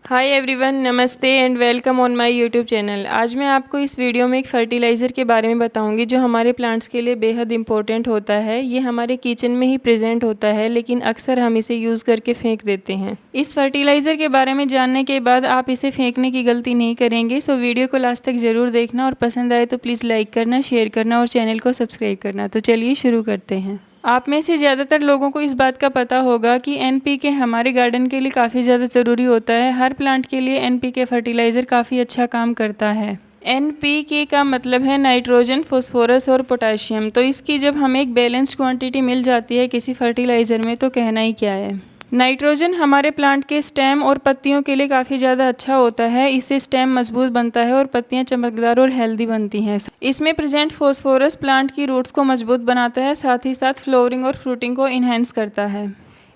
Hi everyone, नमस्ते and welcome on my YouTube channel. आज मैं आपको इस वीडियो में एक फर्टिलाइज़र के बारे में बताऊंगी जो हमारे प्लांट्स के लिए बेहद इंपॉर्टेंट होता है। ये हमारे किचन में ही प्रेजेंट होता है, लेकिन अक्सर हम इसे यूज़ करके फेंक देते हैं। इस फर्टिलाइज़र के बारे में जानने के बाद आप इसे फेंकने की गलती नहीं करेंगे। सो वीडियो को लास्ट तक ज़रूर देखना और पसंद आए तो प्लीज़ लाइक करना, शेयर करना और चैनल को सब्सक्राइब करना। तो चलिए शुरू करते हैं। आप में से ज़्यादातर लोगों को इस बात का पता होगा कि एनपीके हमारे गार्डन के लिए काफ़ी ज़्यादा ज़रूरी होता है। हर प्लांट के लिए एनपीके फर्टिलाइज़र काफ़ी अच्छा काम करता है। एनपीके का मतलब है नाइट्रोजन, फॉस्फोरस और पोटाशियम। तो इसकी जब हमें एक बैलेंस्ड क्वांटिटी मिल जाती है किसी फर्टिलाइज़र में तो कहना ही क्या है। नाइट्रोजन हमारे प्लांट के स्टेम और पत्तियों के लिए काफ़ी ज़्यादा अच्छा होता है। इससे स्टेम मजबूत बनता है और पत्तियां चमकदार और हेल्दी बनती हैं। इसमें प्रेजेंट फॉस्फोरस प्लांट की रूट्स को मजबूत बनाता है, साथ ही साथ फ्लोवरिंग और फ्रूटिंग को इन्हेंस करता है।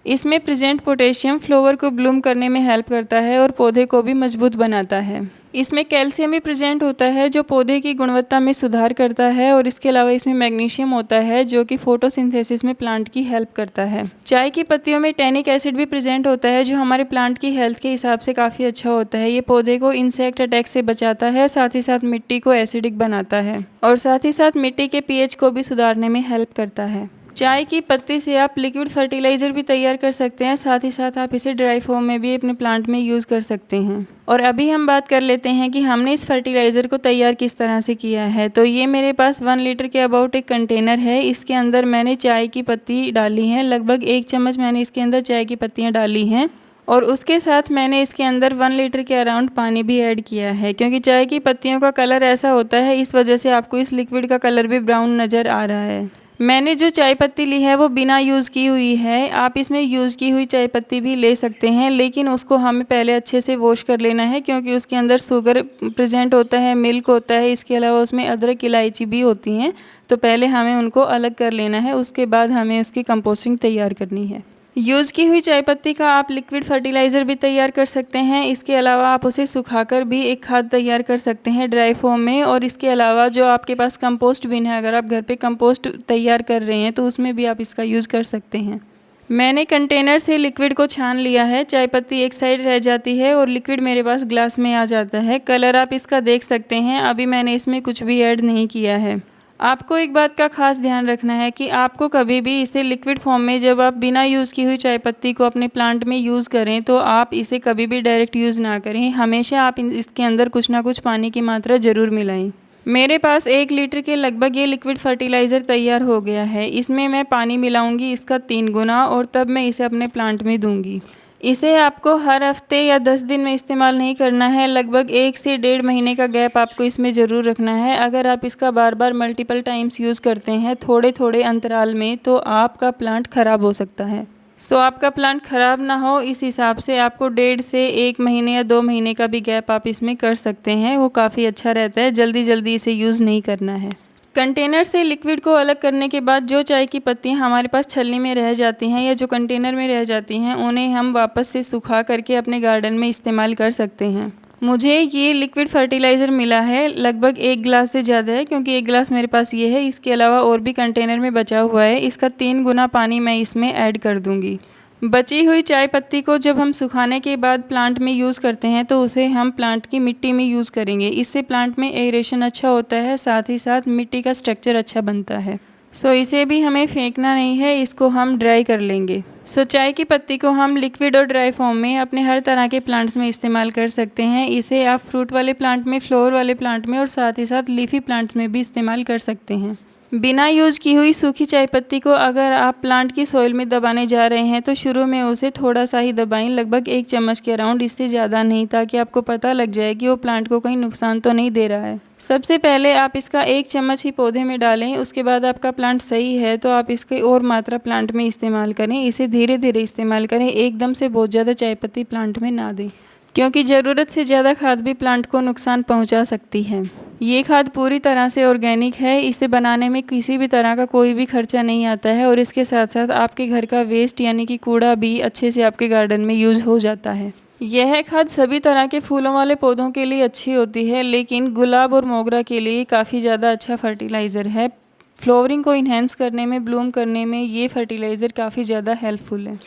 इसमें प्रेजेंट पोटेशियम फ्लावर को ब्लूम करने में हेल्प करता है और पौधे को भी मजबूत बनाता है। इसमें कैल्शियम भी प्रेजेंट होता है जो पौधे की गुणवत्ता में सुधार करता है, और इसके अलावा इसमें मैग्नीशियम होता है जो कि फोटोसिंथेसिस में प्लांट की हेल्प करता है। चाय की पत्तियों में टैनिक एसिड भी प्रेजेंट होता है जो हमारे प्लांट की हेल्थ के हिसाब से काफ़ी अच्छा होता है। ये पौधे को इंसेक्ट अटैक से बचाता है, साथ ही साथ मिट्टी को एसिडिक बनाता है और साथ ही साथ मिट्टी के पीएच को भी सुधारने में हेल्प करता है। चाय की पत्ती से आप लिक्विड फर्टिलाइज़र भी तैयार कर सकते हैं, साथ ही साथ आप इसे ड्राई फॉर्म में भी अपने प्लांट में यूज़ कर सकते हैं। और अभी हम बात कर लेते हैं कि हमने इस फर्टिलाइज़र को तैयार किस तरह से किया है। तो ये मेरे पास 1 लीटर के अबाउट एक कंटेनर है। इसके अंदर मैंने चाय की पत्ती डाली है, लगभग 1 चम्मच मैंने इसके अंदर चाय की पत्तियाँ डाली हैं। और उसके साथ मैंने इसके अंदर 1 लीटर के अराउंड पानी भी ऐड किया है, क्योंकि चाय की पत्तियों का कलर ऐसा होता है, इस वजह से आपको इस लिक्विड का कलर भी ब्राउन नज़र आ रहा है। मैंने जो चाय पत्ती ली है वो बिना यूज़ की हुई है। आप इसमें यूज़ की हुई चाय पत्ती भी ले सकते हैं, लेकिन उसको हमें पहले अच्छे से वॉश कर लेना है, क्योंकि उसके अंदर शुगर प्रेजेंट होता है, मिल्क होता है, इसके अलावा उसमें अदरक इलायची भी होती हैं। तो पहले हमें उनको अलग कर लेना है, उसके बाद हमें उसकी कंपोस्टिंग तैयार करनी है। यूज़ की हुई चाय पत्ती का आप लिक्विड फर्टिलाइज़र भी तैयार कर सकते हैं। इसके अलावा आप उसे सुखाकर भी एक खाद तैयार कर सकते हैं ड्राई फॉर्म में। और इसके अलावा जो आपके पास कंपोस्ट बिन है, अगर आप घर पे कंपोस्ट तैयार कर रहे हैं तो उसमें भी आप इसका यूज़ कर सकते हैं। मैंने कंटेनर से लिक्विड को छान लिया है। चाय पत्ती एक साइड रह जाती है और लिक्विड मेरे पास ग्लास में आ जाता है। कलर आप इसका देख सकते हैं। अभी मैंने इसमें कुछ भी ऐड नहीं किया है। आपको एक बात का खास ध्यान रखना है कि आपको कभी भी इसे लिक्विड फॉर्म में, जब आप बिना यूज़ की हुई चाय पत्ती को अपने प्लांट में यूज़ करें तो आप इसे कभी भी डायरेक्ट यूज़ ना करें। हमेशा आप इसके अंदर कुछ ना कुछ पानी की मात्रा ज़रूर मिलाएं। मेरे पास 1 लीटर के लगभग ये लिक्विड फर्टिलाइज़र तैयार हो गया है। इसमें मैं पानी मिलाऊंगी इसका 3 गुना, और तब मैं इसे अपने प्लांट में दूंगी। इसे आपको हर हफ्ते या 10 दिन में इस्तेमाल नहीं करना है। लगभग 1 से 1.5 महीने का गैप आपको इसमें ज़रूर रखना है। अगर आप इसका बार बार मल्टीपल टाइम्स यूज़ करते हैं थोड़े थोड़े अंतराल में, तो आपका प्लांट ख़राब हो सकता है। सो आपका प्लांट ख़राब ना हो, इस हिसाब से आपको 1.5 से 1 महीने या 2 महीने का भी गैप आप इसमें कर सकते हैं। वो काफ़ी अच्छा रहता है। जल्दी जल्दी इसे यूज़ नहीं करना है। कंटेनर से लिक्विड को अलग करने के बाद जो चाय की पत्तियां हमारे पास छलनी में रह जाती हैं या जो कंटेनर में रह जाती हैं, उन्हें हम वापस से सुखा करके अपने गार्डन में इस्तेमाल कर सकते हैं। मुझे ये लिक्विड फर्टिलाइज़र मिला है, लगभग 1 गिलास से ज़्यादा है, क्योंकि 1 गिलास मेरे पास ये है। इसके अलावा और भी कंटेनर में बचा हुआ है। इसका 3 गुना पानी मैं इसमें ऐड कर दूँगी। बची हुई चाय पत्ती को जब हम सुखाने के बाद प्लांट में यूज़ करते हैं तो उसे हम प्लांट की मिट्टी में यूज़ करेंगे। इससे प्लांट में एरेशन अच्छा होता है, साथ ही साथ मिट्टी का स्ट्रक्चर अच्छा बनता है। सो इसे भी हमें फेंकना नहीं है, इसको हम ड्राई कर लेंगे। सो चाय की पत्ती को हम लिक्विड और ड्राई फॉर्म में अपने हर तरह के प्लांट्स में इस्तेमाल कर सकते हैं। इसे आप फ्रूट वाले प्लांट में, फ्लावर वाले प्लांट में और साथ ही साथ लीफी प्लांट्स में भी इस्तेमाल कर सकते हैं। बिना यूज़ की हुई सूखी चाय पत्ती को अगर आप प्लांट की सॉइल में दबाने जा रहे हैं तो शुरू में उसे थोड़ा सा ही दबाएं, लगभग 1 चम्मच के अराउंड, इससे ज़्यादा नहीं, ताकि आपको पता लग जाए कि वो प्लांट को कहीं नुकसान तो नहीं दे रहा है। सबसे पहले आप इसका 1 चम्मच ही पौधे में डालें। उसके बाद आपका प्लांट सही है तो आप इसकी और मात्रा प्लांट में इस्तेमाल करें। इसे धीरे धीरे इस्तेमाल करें, एकदम से बहुत ज़्यादा चाय पत्ती प्लांट में ना दें, क्योंकि ज़रूरत से ज़्यादा खाद भी प्लांट को नुकसान पहुंचा सकती है। ये खाद पूरी तरह से ऑर्गेनिक है। इसे बनाने में किसी भी तरह का कोई भी खर्चा नहीं आता है, और इसके साथ साथ आपके घर का वेस्ट यानी कि कूड़ा भी अच्छे से आपके गार्डन में यूज़ हो जाता है। यह खाद सभी तरह के फूलों वाले पौधों के लिए अच्छी होती है, लेकिन गुलाब और मोगरा के लिए काफ़ी ज़्यादा अच्छा फर्टिलाइज़र है। फ्लावरिंग को इन्हेंस करने में, ब्लूम करने में ये फर्टिलाइज़र काफ़ी ज़्यादा हेल्पफुल है।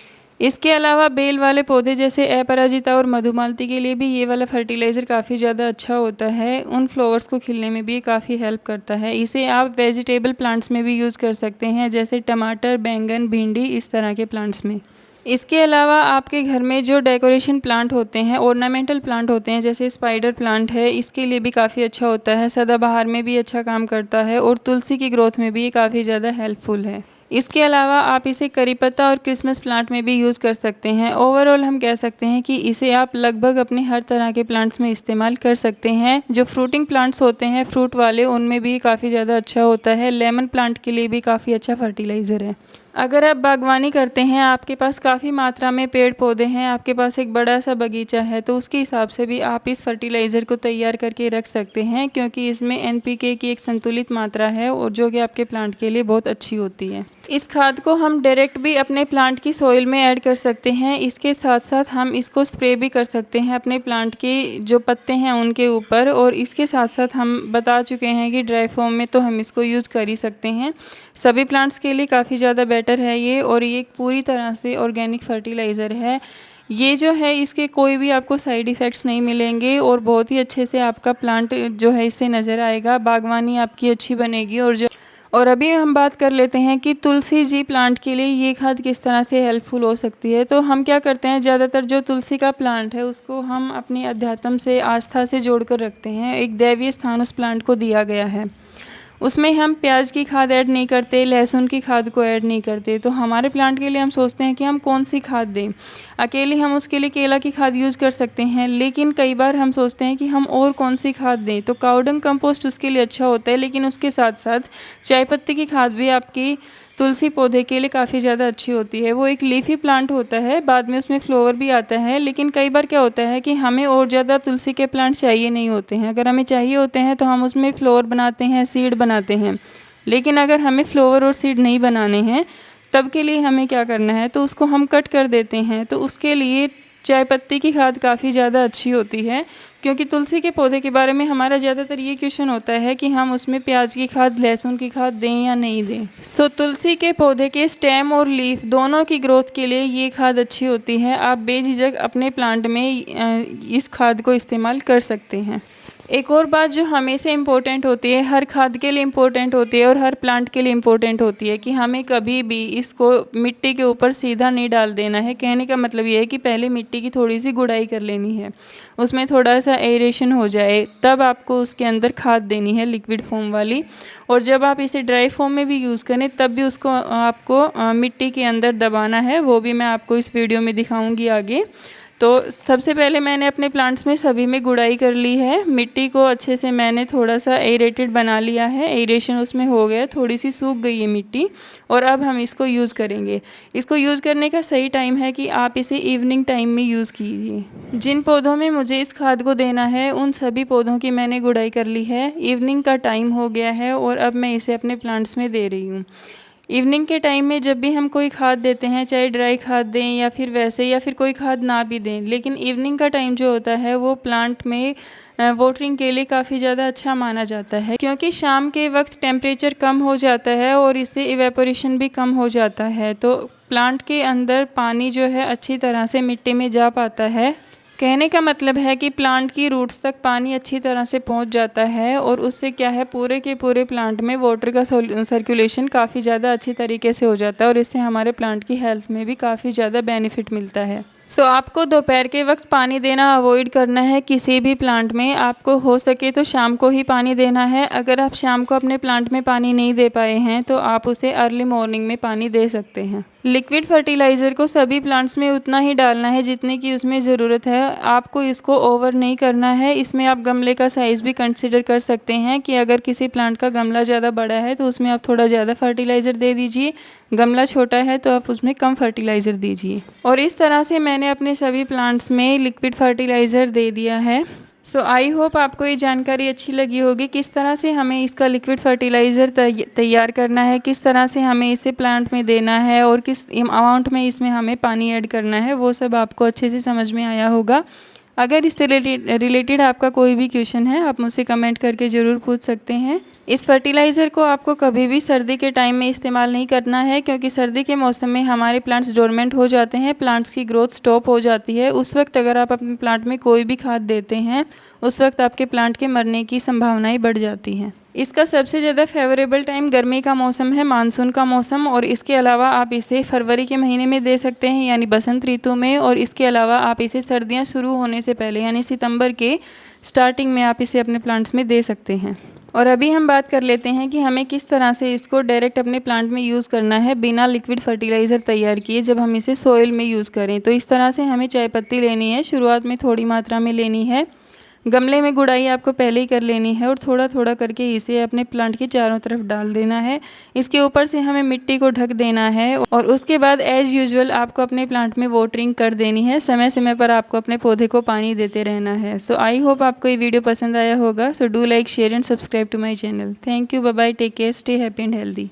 इसके अलावा बेल वाले पौधे जैसे अपराजिता और मधुमालती के लिए भी ये वाला फर्टिलाइज़र काफ़ी ज़्यादा अच्छा होता है। उन फ्लावर्स को खिलने में भी काफ़ी हेल्प करता है। इसे आप वेजिटेबल प्लांट्स में भी यूज़ कर सकते हैं, जैसे टमाटर, बैंगन, भिंडी, इस तरह के प्लांट्स में। इसके अलावा आपके घर में जो डेकोरेशन प्लांट होते हैं, ऑर्नामेंटल प्लांट होते हैं, जैसे स्पाइडर प्लांट है, इसके लिए भी काफ़ी अच्छा होता है। सदाबहार में भी अच्छा काम करता है और तुलसी की ग्रोथ में भी ये काफ़ी ज़्यादा हेल्पफुल है। इसके अलावा आप इसे करी पत्ता और क्रिसमस प्लांट में भी यूज़ कर सकते हैं। ओवरऑल हम कह सकते हैं कि इसे आप लगभग अपने हर तरह के प्लांट्स में इस्तेमाल कर सकते हैं। जो फ्रूटिंग प्लांट्स होते हैं, फ्रूट वाले, उनमें भी काफ़ी ज़्यादा अच्छा होता है। लेमन प्लांट के लिए भी काफ़ी अच्छा फर्टिलाइज़र है। अगर आप बागवानी करते हैं, आपके पास काफ़ी मात्रा में पेड़ पौधे हैं, आपके पास एक बड़ा सा बगीचा है, तो उसके हिसाब से भी आप इस फर्टिलाइज़र को तैयार करके रख सकते हैं, क्योंकि इसमें एनपीके की एक संतुलित मात्रा है और जो कि आपके प्लांट के लिए बहुत अच्छी होती है। इस खाद को हम डायरेक्ट भी अपने प्लांट की सॉइल में ऐड कर सकते हैं। इसके साथ साथ हम इसको स्प्रे भी कर सकते हैं अपने प्लांट के जो पत्ते हैं उनके ऊपर, और इसके साथ साथ हम बता चुके हैं कि ड्राई फॉर्म में तो हम इसको यूज़ कर ही सकते हैं। सभी प्लांट्स के लिए काफ़ी ज़्यादा बेटर है ये, और ये पूरी तरह से ऑर्गेनिक फर्टिलाइज़र है। ये जो है, इसके कोई भी आपको साइड इफ़ेक्ट्स नहीं मिलेंगे और बहुत ही अच्छे से आपका प्लांट जो है इससे नज़र आएगा। बागवानी आपकी अच्छी बनेगी। और अभी हम बात कर लेते हैं कि तुलसी जी प्लांट के लिए ये खाद किस तरह से हेल्पफुल हो सकती है। तो हम क्या करते हैं, ज़्यादातर जो तुलसी का प्लांट है उसको हम अपनी अध्यात्म से, आस्था से जोड़ कर रखते हैं। एक दैवीय स्थान उस प्लांट को दिया गया है। उसमें हम प्याज की खाद ऐड नहीं करते, लहसुन की खाद को ऐड नहीं करते। तो हमारे प्लांट के लिए हम सोचते हैं कि हम कौन सी खाद दें। अकेले हम उसके लिए केला की खाद यूज़ कर सकते हैं, लेकिन कई बार हम सोचते हैं कि हम और कौन सी खाद दें। तो काउडंग कंपोस्ट उसके लिए अच्छा होता है, लेकिन उसके साथ साथ चाय पत्ती की खाद भी आपकी तुलसी पौधे के लिए काफ़ी ज़्यादा अच्छी होती है। वो एक लीफी प्लांट होता है, बाद में उसमें फ्लावर भी आता है, लेकिन कई बार क्या होता है कि हमें और ज़्यादा तुलसी के प्लांट चाहिए नहीं होते हैं। अगर हमें चाहिए होते हैं तो हम उसमें फ्लावर बनाते हैं, सीड बनाते हैं। लेकिन अगर हमें फ्लावर और सीड नहीं बनाने हैं, तब के लिए हमें क्या करना है, तो उसको हम कट कर देते हैं। तो उसके लिए चाय पत्ती की खाद काफ़ी ज़्यादा अच्छी होती है, क्योंकि तुलसी के पौधे के बारे में हमारा ज़्यादातर ये क्वेश्चन होता है कि हम उसमें प्याज की खाद, लहसुन की खाद दें या नहीं दें। तुलसी के पौधे के स्टेम और लीफ दोनों की ग्रोथ के लिए ये खाद अच्छी होती है। आप बेझिझक अपने प्लांट में इस खाद को इस्तेमाल कर सकते हैं। एक और बात जो हमेशा इम्पोर्टेंट होती है, हर खाद के लिए इम्पोर्टेंट होती है और हर प्लांट के लिए इम्पोर्टेंट होती है, कि हमें कभी भी इसको मिट्टी के ऊपर सीधा नहीं डाल देना है। कहने का मतलब ये है कि पहले मिट्टी की थोड़ी सी गुड़ाई कर लेनी है, उसमें थोड़ा सा एरेशन हो जाए, तब आपको उसके अंदर खाद देनी है लिक्विड फॉर्म वाली। और जब आप इसे ड्राई फॉर्म में भी यूज़ करें, तब भी उसको आपको मिट्टी के अंदर दबाना है। वो भी मैं आपको इस वीडियो में दिखाऊँगी आगे। तो सबसे पहले मैंने अपने प्लांट्स में सभी में गुड़ाई कर ली है। मिट्टी को अच्छे से मैंने थोड़ा सा एरेटेड बना लिया है, एरेशन उसमें हो गया, थोड़ी सी सूख गई है मिट्टी। और अब हम इसको यूज़ करेंगे। इसको यूज़ करने का सही टाइम है कि आप इसे इवनिंग टाइम में यूज़ कीजिए। जिन पौधों में मुझे इस खाद को देना है, उन सभी पौधों की मैंने गुड़ाई कर ली है। इवनिंग का टाइम हो गया है और अब मैं इसे अपने प्लांट्स में दे रही हूँ। इवनिंग के टाइम में जब भी हम कोई खाद देते हैं, चाहे ड्राई खाद दें या फिर वैसे, या फिर कोई खाद ना भी दें, लेकिन इवनिंग का टाइम जो होता है वो प्लांट में वाटरिंग के लिए काफ़ी ज़्यादा अच्छा माना जाता है, क्योंकि शाम के वक्त टेम्परेचर कम हो जाता है और इससे इवेपोरेशन भी कम हो जाता है। तो प्लांट के अंदर पानी जो है अच्छी तरह से मिट्टी में जा पाता है। कहने का मतलब है कि प्लांट की रूट्स तक पानी अच्छी तरह से पहुंच जाता है, और उससे क्या है, पूरे के पूरे प्लांट में वाटर का सर्कुलेशन काफ़ी ज़्यादा अच्छी तरीके से हो जाता है, और इससे हमारे प्लांट की हेल्थ में भी काफ़ी ज़्यादा बेनिफिट मिलता है। आपको दोपहर के वक्त पानी देना अवॉइड करना है किसी भी प्लांट में। आपको हो सके तो शाम को ही पानी देना है। अगर आप शाम को अपने प्लांट में पानी नहीं दे पाए हैं, तो आप उसे अर्ली मॉर्निंग में पानी दे सकते हैं। लिक्विड फर्टिलाइज़र को सभी प्लांट्स में उतना ही डालना है जितने की उसमें ज़रूरत है। आपको इसको ओवर नहीं करना है। इसमें आप गमले का साइज़ भी कंसिडर कर सकते हैं, कि अगर किसी प्लांट का गमला ज़्यादा बड़ा है तो उसमें आप थोड़ा ज़्यादा फर्टिलाइज़र दे दीजिए, गमला छोटा है तो आप उसमें कम फर्टिलाइज़र दीजिए। और इस तरह से मैंने अपने सभी प्लांट्स में लिक्विड फर्टिलाइज़र दे दिया है। आई होप आपको ये जानकारी अच्छी लगी होगी, किस तरह से हमें इसका लिक्विड फर्टिलाइज़र तैयार करना है, किस तरह से हमें इसे प्लांट में देना है, और किस अमाउंट में इसमें हमें पानी ऐड करना है, वो सब आपको अच्छे से समझ में आया होगा। अगर इससे रिलेटेड आपका कोई भी क्वेश्चन है, आप मुझसे कमेंट करके ज़रूर पूछ सकते हैं। इस फर्टिलाइज़र को आपको कभी भी सर्दी के टाइम में इस्तेमाल नहीं करना है, क्योंकि सर्दी के मौसम में हमारे प्लांट्स डोरमेंट हो जाते हैं, प्लांट्स की ग्रोथ स्टॉप हो जाती है। उस वक्त अगर आप अपने प्लांट में कोई भी खाद देते हैं, उस वक्त आपके प्लांट के मरने की संभावनाएं बढ़ जाती हैं। इसका सबसे ज़्यादा फेवरेबल टाइम गर्मी का मौसम है, मानसून का मौसम, और इसके अलावा आप इसे फरवरी के महीने में दे सकते हैं यानी बसंत ऋतु में, और इसके अलावा आप इसे सर्दियां शुरू होने से पहले यानी सितंबर के स्टार्टिंग में आप इसे अपने प्लांट्स में दे सकते हैं। और अभी हम बात कर लेते हैं कि हमें किस तरह से इसको डायरेक्ट अपने प्लांट में यूज़ करना है बिना लिक्विड फर्टिलाइज़र तैयार किए, जब हम इसे सॉइल में यूज़ करें। तो इस तरह से हमें चाय पत्ती लेनी है, शुरुआत में थोड़ी मात्रा में लेनी है। गमले में गुड़ाई आपको पहले ही कर लेनी है और थोड़ा थोड़ा करके इसे अपने प्लांट के चारों तरफ डाल देना है। इसके ऊपर से हमें मिट्टी को ढक देना है और उसके बाद एज़ यूजुअल आपको अपने प्लांट में वाटरिंग कर देनी है। समय समय पर आपको अपने पौधे को पानी देते रहना है। सो आई होप आपको ये वीडियो पसंद आया होगा। So do like, share and subscribe to my channel. Thank you, bye bye, take care, stay happy and healthy.